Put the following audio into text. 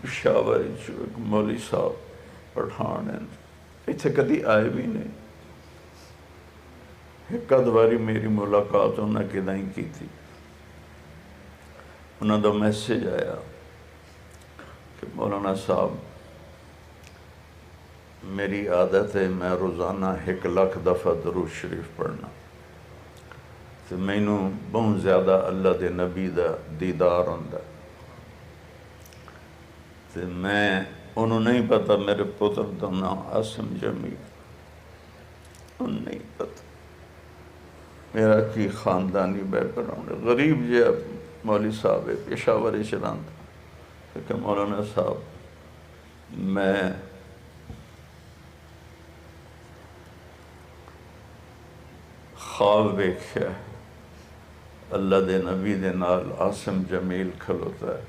پشاور ایک مولی صاحب پٹھان ہیں، اتنے کدی آئے بھی نہیں. ایک اد باری میری ملاقات انہوں نے کدائیں کی تھی. انہوں دا میسیج آیا کہ مولانا صاحب میری عادت ہے میں روزانہ 1,00,000 دفعہ درود شریف پڑھنا، تو مینوں بہت زیادہ اللہ دے نبی دا دیدار ہوندا. تو میں انہوں نہیں پتا میرے پتر دا نام عاصم جمیل، انہوں نہیں پتا میرا کی خاندانی بیک گراؤنڈ ہے. غریب جی مولوی صاحب ہے، پشاور شرانت. کہ مولانا صاحب میں خواب ویکھیا اللہ دے نبی دے نال عاصم جمیل کھلوتا ہے،